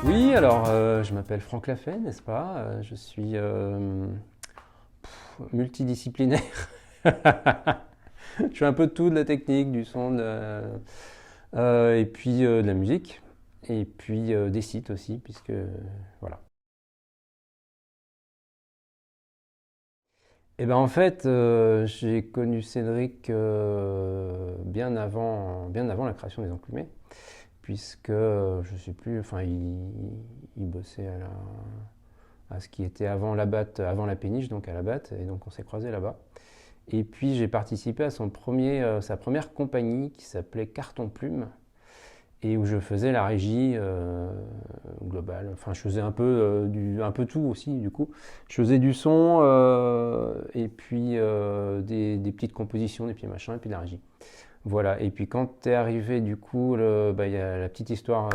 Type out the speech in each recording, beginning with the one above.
Oui, alors je m'appelle Franck Lafay, n'est-ce pas? Je suis multidisciplinaire. Je fais un peu de tout, de la technique, du son, et puis de la musique, et puis des sites aussi, puisque voilà. Et ben en fait, j'ai connu Cédric bien avant la création des Enclumés, puisque je sais plus, enfin il bossait à ce qui était avant la batte, avant la péniche, donc à la batte, et donc on s'est croisés là-bas. Et puis j'ai participé à sa première compagnie qui s'appelait Carton Plume, et où je faisais la régie globale. Enfin, je faisais un peu tout aussi, du coup. Je faisais du son, et puis des petites compositions, des petits machins, et puis de la régie. Voilà, et puis quand est arrivé, du coup, il y a la petite histoire,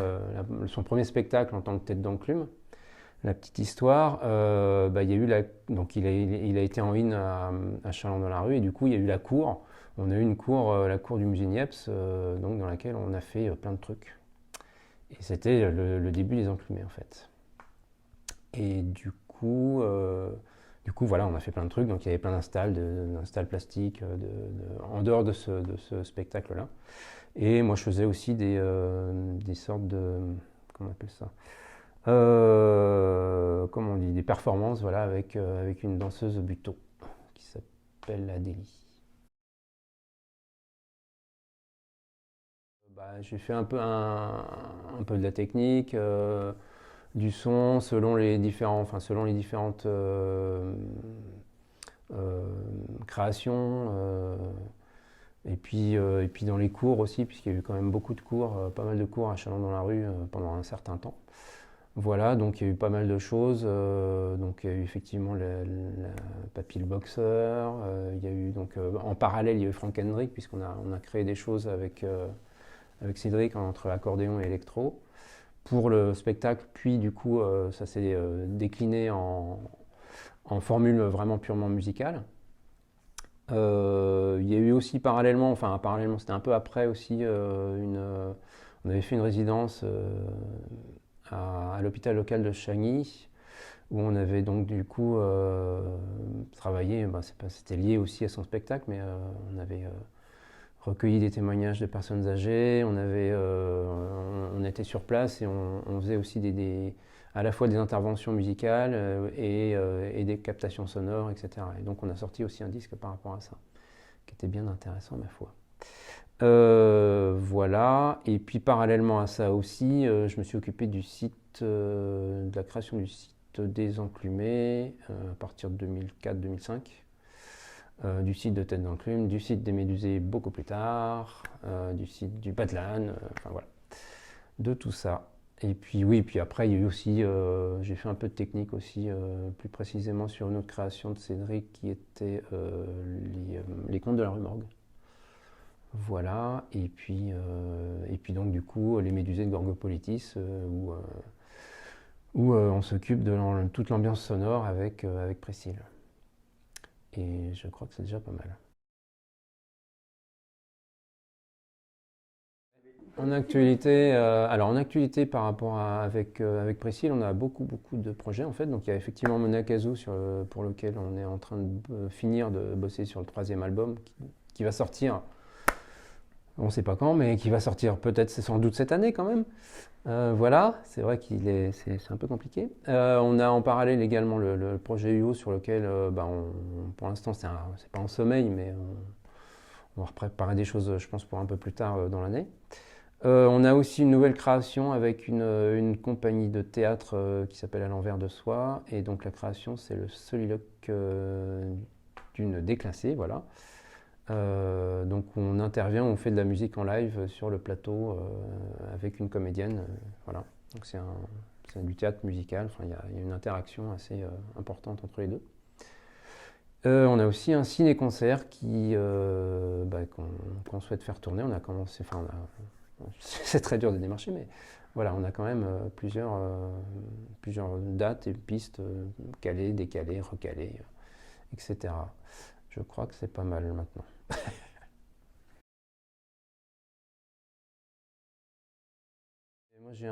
son premier spectacle en tant que tête d'enclume. La petite histoire, il y a eu donc il a été en in à Chalon-dans-la-Rue, et du coup il y a eu la cour. On a eu une cour, la cour du musée Niepce, donc dans laquelle on a fait plein de trucs. Et c'était le début des Enclumés en fait. Et du coup voilà, on a fait plein de trucs. Donc il y avait plein d'installs plastiques en dehors de ce spectacle-là. Et moi je faisais aussi des sortes de, comment on appelle ça, comment on dit, des performances, voilà, avec une danseuse buto qui s'appelle Adélie. J'ai fait un peu de la technique, du son selon les différentes euh, créations, et puis dans les cours aussi, puisqu'il y a eu quand même beaucoup de cours, pas mal de cours à Chalon-dans-la-Rue pendant un certain temps. Voilà, donc il y a eu pas mal de choses. Donc il y a eu effectivement Papy le boxeur. Il y a eu donc en parallèle il y a eu Frank Hendrick on a créé des choses avec Cédric entre accordéon et électro pour le spectacle. Puis du coup ça s'est décliné en formule vraiment purement musicale. Il y a eu aussi parallèlement, c'était un peu après aussi, on avait fait une résidence à l'hôpital local de Chagny, où on avait donc du coup travaillé, c'était lié aussi à son spectacle, mais on avait recueilli des témoignages de personnes âgées, on était sur place, et on faisait aussi à la fois des interventions musicales et des captations sonores, etc. Et donc on a sorti aussi un disque par rapport à ça, qui était bien intéressant, ma foi. Voilà, et puis parallèlement à ça aussi, je me suis occupé du site, de la création du site des Enclumés à partir de 2004-2005, du site de Tête d'Enclume, du site des Médusés beaucoup plus tard, du site du Badlan, enfin voilà, de tout ça. Et puis oui, puis après il y a eu aussi, j'ai fait un peu de technique aussi, plus précisément sur une autre création de Cédric qui était les Contes de la rue Morgue. Voilà, et puis donc du coup les Médusés de Gorgopolitis, où on s'occupe de toute l'ambiance sonore avec Priscille. Et je crois que c'est déjà pas mal. En actualité par rapport avec Priscille, on a beaucoup de projets en fait. Donc il y a effectivement Mona Kazoo pour lequel on est en train de finir de bosser sur le troisième album qui va sortir, on ne sait pas quand, mais qui va sortir peut-être, c'est sans doute cette année quand même. Voilà, c'est vrai c'est un peu compliqué. On a en parallèle également le projet UO sur lequel, pour l'instant, c'est pas en sommeil, mais on va préparer des choses, je pense, pour un peu plus tard dans l'année. On a aussi une nouvelle création avec une compagnie de théâtre qui s'appelle À l'envers de soi. Et donc la création, c'est le soliloque d'une déclassée, voilà. Donc on intervient, on fait de la musique en live sur le plateau avec une comédienne. Voilà. Donc c'est du théâtre musical, enfin, il y a une interaction assez importante entre les deux. On a aussi un ciné-concert qu'on souhaite faire tourner. On a commencé, c'est très dur de démarcher, mais voilà, on a quand même plusieurs dates et pistes calées, décalées, recalées, etc. Je crois que c'est pas mal maintenant. Et moi, J'ai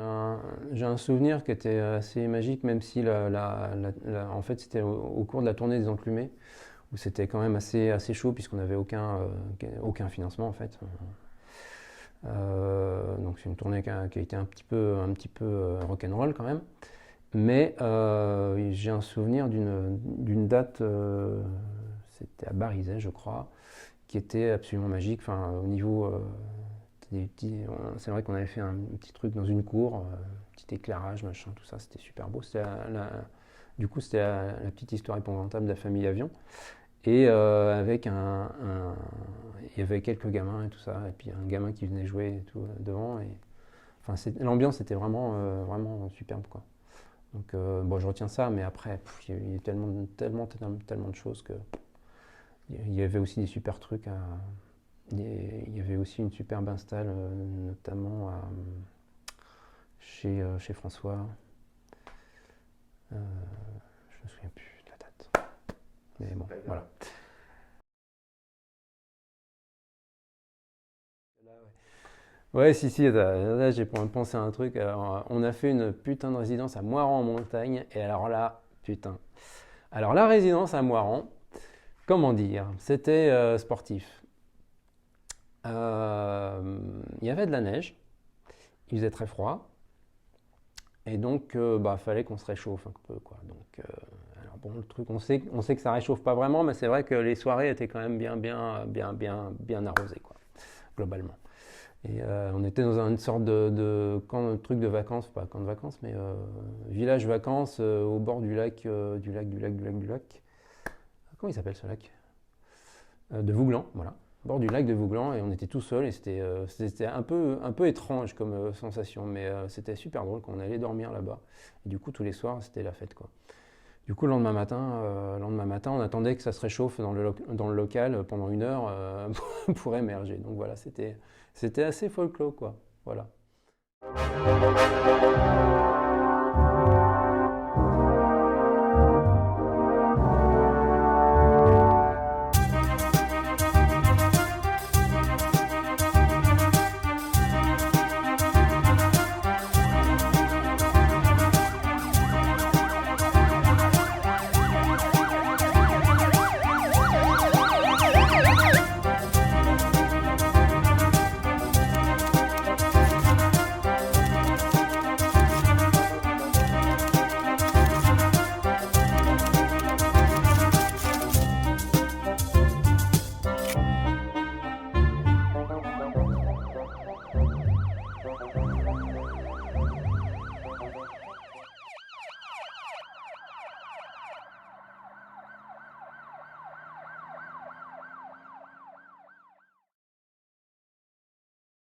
un souvenir qui était assez magique, même si en fait c'était au cours de la tournée des Enclumés, où c'était quand même assez chaud, puisqu'on n'avait aucun financement en fait. Donc c'est une tournée qui a été un petit peu rock'n'roll quand même. Mais j'ai un souvenir d'une date, c'était à Barizay je crois, qui était absolument magique. Enfin, au niveau c'est vrai qu'on avait fait un petit truc dans une cour, petit éclairage, machin, tout ça, c'était super beau. Du coup, c'était la petite histoire épouvantable de la famille Avion. Et il y avait quelques gamins et tout ça, et puis un gamin qui venait jouer et tout devant. Enfin, l'ambiance était vraiment superbe, quoi. Donc, bon, je retiens ça, mais après, il y a eu tellement de choses que. Il y avait aussi des super trucs il y avait aussi une superbe install, notamment chez François. Je me souviens plus de la date. Mais bon, voilà. Ouais, si, là j'ai pensé à un truc. Alors, on a fait une putain de résidence à Moirans en montagne, et alors là, putain. Alors la résidence à Moirans, comment dire, c'était sportif. Il y avait de la neige, il faisait très froid, et donc fallait qu'on se réchauffe un peu, quoi. Donc, alors bon, le truc, on sait que ça réchauffe pas vraiment, mais c'est vrai que les soirées étaient quand même bien arrosées, quoi, globalement. Et on était dans une sorte de truc de vacances, pas camp de vacances, mais village vacances au bord du lac. Comment il s'appelle ce lac? De Vouglan, voilà. Au bord du lac de Vouglan, et on était tout seul, et c'était un peu étrange comme sensation, mais c'était super drôle quand on allait dormir là-bas. Et du coup, tous les soirs, c'était la fête, quoi. Du coup, le lendemain matin, on attendait que ça se réchauffe dans le local pendant 1 heure pour émerger. Donc voilà, c'était assez folklore, quoi. Voilà.